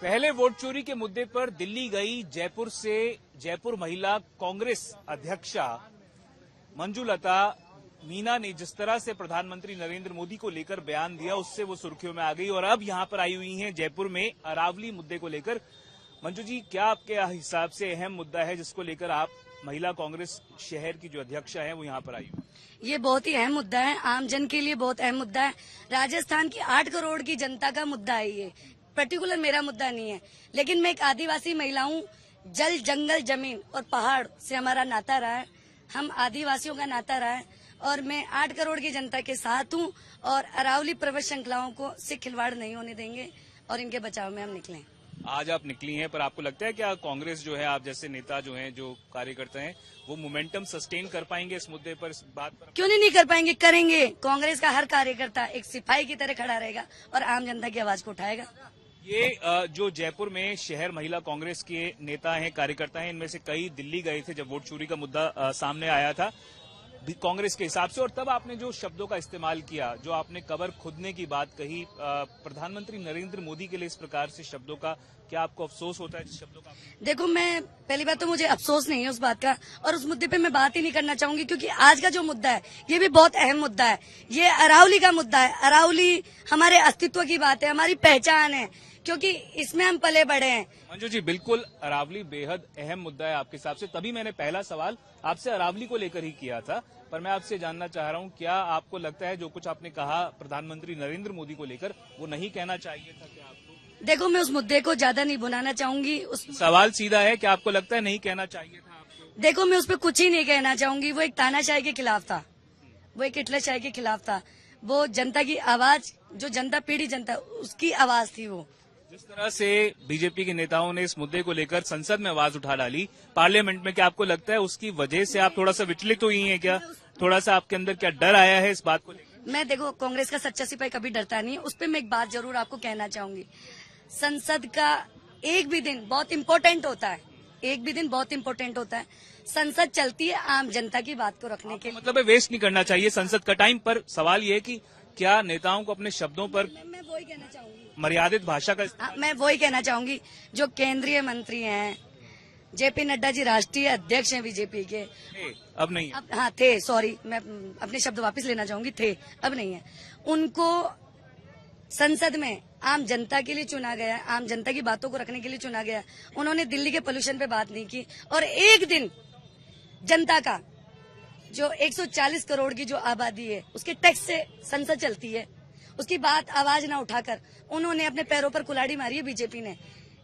पहले वोट चोरी के मुद्दे पर दिल्ली गई जयपुर से जयपुर महिला कांग्रेस अध्यक्षा मंजुलता मीना ने जिस तरह से प्रधानमंत्री नरेंद्र मोदी को लेकर बयान दिया, उससे वो सुर्खियों में आ गई और अब यहां पर आई हुई हैं जयपुर में अरावली मुद्दे को लेकर। मंजू जी, क्या आपके हिसाब से अहम मुद्दा है जिसको लेकर आप महिला कांग्रेस शहर की जो अध्यक्षा है वो यहाँ पर आई? ये बहुत ही अहम मुद्दा है, आम जन के लिए बहुत अहम मुद्दा है। राजस्थान की 8 करोड़ की जनता का मुद्दा है। ये पर्टिकुलर मेरा मुद्दा नहीं है, लेकिन मैं एक आदिवासी महिला हूँ। जल, जंगल, जमीन और पहाड़ से हमारा नाता रहा है, हम आदिवासियों का नाता रहा है और मैं 8 करोड़ की जनता के साथ हूँ और अरावली पर्वत श्रृंखलाओं को से खिलवाड़ नहीं होने देंगे और इनके बचाव में हम निकले। आज आप निकली हैं, पर आपको लगता है क्या कांग्रेस जो है, आप जैसे नेता जो हैं, जो कार्यकर्ता हैं, वो मोमेंटम सस्टेन कर पाएंगे इस मुद्दे पर, इस बात पर? क्यों नहीं कर पाएंगे, करेंगे। कांग्रेस का हर कार्यकर्ता एक सिपाही की तरह खड़ा रहेगा और आम जनता की आवाज को उठाएगा। ये जो जयपुर में शहर महिला कांग्रेस के नेता हैं, कार्यकर्ता हैं, इनमें से कई दिल्ली गए थे जब वोट चोरी का मुद्दा सामने आया था कांग्रेस के हिसाब से, और तब आपने जो शब्दों का इस्तेमाल किया, जो आपने कबर खुदने की बात कही, प्रधानमंत्री नरेंद्र मोदी के लिए इस प्रकार से शब्दों का क्या आपको अफसोस होता है? शब्दों का देखो, मैं पहली बात तो मुझे अफसोस नहीं है उस बात का, और उस मुद्दे पे मैं बात ही नहीं करना चाहूंगी, क्योंकि आज का जो मुद्दा है ये भी बहुत अहम मुद्दा है। ये अरावली का मुद्दा है। अरावली हमारे अस्तित्व की बात है, हमारी पहचान है, क्योंकि इसमें हम पले बड़े हैं। मंजू जी, बिल्कुल अरावली बेहद अहम मुद्दा है आपके हिसाब से, तभी मैंने पहला सवाल आपसे अरावली को लेकर ही किया था। पर मैं आपसे जानना चाह रहा हूं, क्या आपको लगता है जो कुछ आपने कहा प्रधानमंत्री नरेंद्र मोदी को लेकर, वो नहीं कहना चाहिए था क्या आपको? देखो, मैं उस मुद्दे को ज्यादा नहीं भुनाना चाहूंगी। सवाल सीधा है, क्या आपको लगता है नहीं कहना चाहिए था आपको? देखो, मैं उस पर कुछ ही नहीं कहना चाहूंगी। वो एक तानाशाही के खिलाफ था, वो एक हिटलरशाही के खिलाफ था। वो जनता की आवाज, जो जनता, पीढ़ी जनता, उसकी आवाज थी। वो जिस तरह से बीजेपी के नेताओं ने इस मुद्दे को लेकर संसद में आवाज उठा डाली, पार्लियामेंट में, क्या आपको लगता है उसकी वजह से आप थोड़ा सा विचलित हुई हैं क्या? थोड़ा सा आपके अंदर क्या डर आया है इस बात को लेकर? मैं, देखो, कांग्रेस का सच्चा सिपाही कभी डरता नहीं है। उस पर मैं एक बात जरूर आपको कहना चाहूंगी। संसद का एक भी दिन बहुत इम्पोर्टेंट होता है, एक भी दिन बहुत इम्पोर्टेंट होता है। संसद चलती है आम जनता की बात को रखने के लिए। मतलब वेस्ट नहीं करना चाहिए संसद का टाइम, पर सवाल ये है कि क्या नेताओं को अपने शब्दों पर मैं वही कहना चाहूंगी, मर्यादित भाषा का मैं वही कहना चाहूंगी। जो केंद्रीय मंत्री हैं, जेपी नड्डा जी राष्ट्रीय अध्यक्ष हैं बीजेपी के, अब नहीं है। हाँ थे, सॉरी, मैं अपने शब्द वापस लेना चाहूंगी, थे, अब नहीं है। उनको संसद में आम जनता के लिए चुना गया, आम जनता की बातों को रखने के लिए चुना गया। उन्होंने दिल्ली के पोल्यूशन पे बात नहीं की, और एक दिन जनता का, जो 140 करोड़ की जो आबादी है, उसके टैक्स से संसद चलती है, उसकी बात आवाज ना उठाकर उन्होंने अपने पैरों पर कुल्हाड़ी मारी है बीजेपी ने।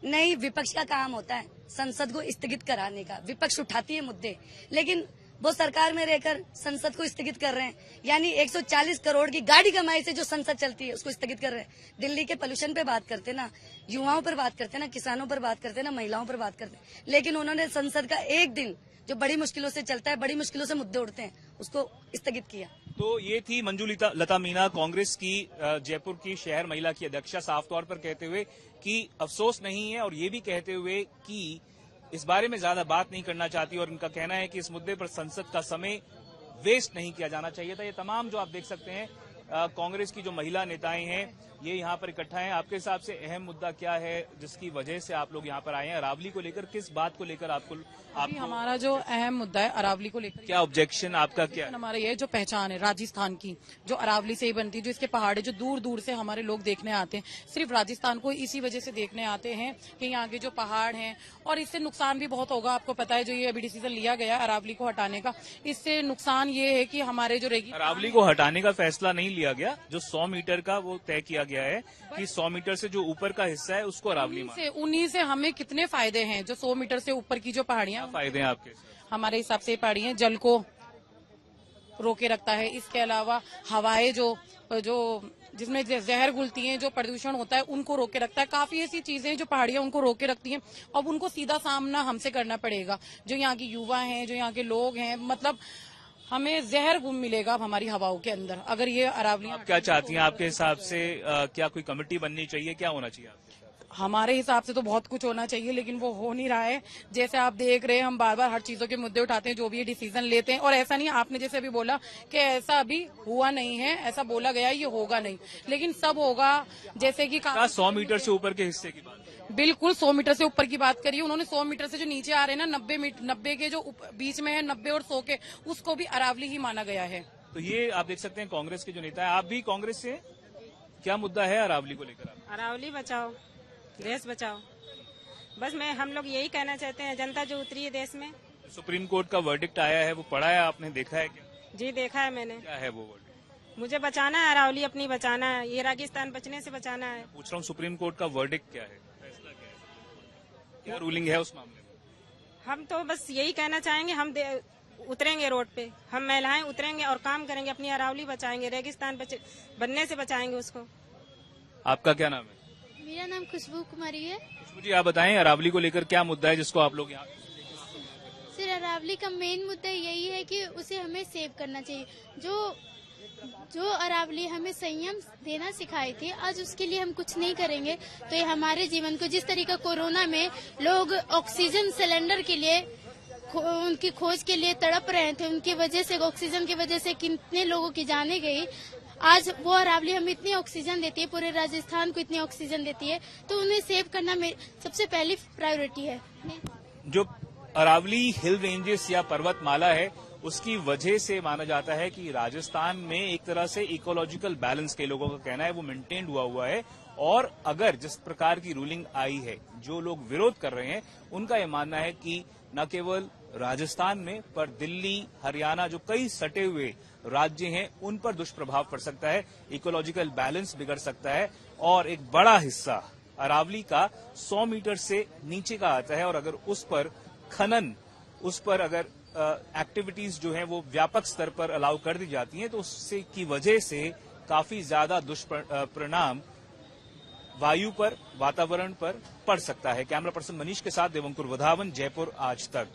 नहीं, विपक्ष का काम होता है संसद को स्थगित कराने का। विपक्ष उठाती है मुद्दे, लेकिन वो सरकार में रहकर संसद को स्थगित कर रहे हैं। यानी 140 करोड़ की गाड़ी कमाई से जो संसद चलती है उसको स्थगित कर रहे हैं। दिल्ली के पोल्यूशन पे बात करते ना, युवाओं पर बात करते ना, किसानों पर बात करते ना, महिलाओं पर बात करते, लेकिन उन्होंने संसद का एक दिन, जो बड़ी मुश्किलों से चलता है, बड़ी मुश्किलों से मुद्दे उठते हैं, उसको स्थगित किया। तो ये थी मंजुलता मीना, कांग्रेस की जयपुर की शहर महिला की अध्यक्षा, साफ तौर पर कहते हुए कि अफसोस नहीं है, और ये भी कहते हुए कि इस बारे में ज्यादा बात नहीं करना चाहती, और उनका कहना है कि इस मुद्दे पर संसद का समय वेस्ट नहीं किया जाना चाहिए था। ये तमाम जो आप देख सकते हैं कांग्रेस की जो महिला नेताएं हैं, ये यहाँ पर इकट्ठा हैं। आपके हिसाब से अहम मुद्दा क्या है जिसकी वजह से आप लोग यहाँ पर आए हैं? अरावली को लेकर किस बात को लेकर आपको हमारा जो अहम मुद्दा है अरावली को लेकर, क्या ऑब्जेक्शन आपका क्या है? हमारा ये जो पहचान है राजस्थान की, जो अरावली से ही बनती है, जो इसके पहाड़ है, जो दूर दूर से हमारे लोग देखने आते हैं, सिर्फ राजस्थान को इसी वजह से देखने आते हैं कि यहाँ के जो पहाड़ हैं, और इससे नुकसान भी बहुत होगा। आपको पता है, जो ये अभी डिसीजन लिया गया है अरावली को हटाने का, इससे नुकसान ये है कि हमारे जो अरावली को हटाने का फैसला नहीं लिया गया, जो 100 मीटर का वो तय किया गया है कि 100 मीटर से जो ऊपर का हिस्सा है उसको अरावली से, उन्हीं से हमें कितने फायदे हैं। जो 100 मीटर से ऊपर की जो पहाड़ियां, फायदे हैं आपके? हमारे हिसाब से पहाड़ियां जल को रोके रखता है। इसके अलावा हवाएं जो जिसमें जहर घुलती हैं, जो प्रदूषण होता है, उनको रोके रखता है। काफी ऐसी चीजें जो पहाड़ियां उनको रोके रखती हैं। अब उनको सीधा सामना हमसे करना पड़ेगा, जो यहाँ की युवा हैं, जो यहाँ के लोग हैं। मतलब हमें जहर गुम मिलेगा अब हमारी हवाओं के अंदर, अगर ये अरावली। आप क्या चाहती हैं आपके हिसाब से? क्या कोई कमेटी बननी चाहिए, क्या होना चाहिए? हमारे हिसाब से तो बहुत कुछ होना चाहिए, लेकिन वो हो नहीं रहा है। जैसे आप देख रहे हैं, हम बार बार हर चीजों के मुद्दे उठाते हैं, जो भी ये डिसीजन लेते हैं, और ऐसा नहीं, आपने जैसे अभी बोला कि ऐसा अभी हुआ नहीं है, ऐसा बोला गया ये होगा नहीं, लेकिन सब होगा। जैसे कि 100 मीटर से ऊपर के हिस्से की बात, बिल्कुल 100 मीटर से ऊपर की बात करिए उन्होंने। 100 मीटर से जो नीचे आ रहे हैं ना, 90 के जो बीच में है, 90 और 100 के, उसको भी अरावली ही माना गया है। तो ये आप देख सकते हैं कांग्रेस के जो नेता है, आप भी कांग्रेस से हैं? क्या मुद्दा है अरावली को लेकर? अरावली बचाओ, देश बचाओ। बस हम लोग यही कहना चाहते हैं, जनता जो उतरी है देश में। सुप्रीम कोर्ट का वर्डिक्ट आया है, वो पढ़ा है आपने, देखा है क्या? जी देखा है मैंने। क्या है वो वर्डिक्ट? मुझे बचाना है, अरावली अपनी बचाना है, ये रेगिस्तान बचने से बचाना है। पूछ रहा हूँ सुप्रीम कोर्ट का वर्डिक्ट क्या है, फैसला क्या है, क्या रूलिंग है उस मामले में? हम तो बस यही कहना चाहेंगे, हम उतरेंगे रोड पे, हम महिलाएं उतरेंगे और काम करेंगे, अपनी अरावली बचाएंगे, रेगिस्तान बनने से बचाएंगे उसको। आपका क्या नाम है? मेरा नाम खुशबू कुमारी है। खुशबू जी, आप बताएं अरावली को लेकर क्या मुद्दा है जिसको आप लोग यहाँ? सर, अरावली का मेन मुद्दा यही है कि उसे हमें सेव करना चाहिए। जो अरावली हमें संयम देना सिखाई थी, आज उसके लिए हम कुछ नहीं करेंगे तो ये हमारे जीवन को, जिस तरीके कोरोना में लोग ऑक्सीजन सिलेंडर के लिए उनकी खोज के लिए तड़प रहे थे, उनकी वजह से, ऑक्सीजन की वजह से कितने लोगों की जानें गई। आज वो अरावली हमें इतनी ऑक्सीजन देती है, पूरे राजस्थान को इतनी ऑक्सीजन देती है, तो उन्हें सेव करना सबसे पहली प्रायोरिटी है। जो अरावली हिल रेंजेस या पर्वतमाला है, उसकी वजह से माना जाता है कि राजस्थान में एक तरह से इकोलॉजिकल बैलेंस, के लोगों का कहना है, वो मेंटेन हुआ है। और अगर जिस प्रकार की रूलिंग आई है, जो लोग विरोध कर रहे हैं, उनका यह मानना है कि न केवल राजस्थान में, पर दिल्ली, हरियाणा, जो कई सटे हुए राज्य हैं, उन पर दुष्प्रभाव पड़ सकता है, इकोलॉजिकल बैलेंस बिगड़ सकता है। और एक बड़ा हिस्सा अरावली का 100 मीटर से नीचे का आता है, और अगर उस पर खनन, उस पर अगर एक्टिविटीज जो है वो व्यापक स्तर पर अलाउ कर दी जाती हैं, तो उससे की वजह से काफी ज्यादा दुष्परिणाम वायु पर, वातावरण पर पड़ सकता है। कैमरा पर्सन मनीष के साथ देवंकुर वधावन, जयपुर आज तक।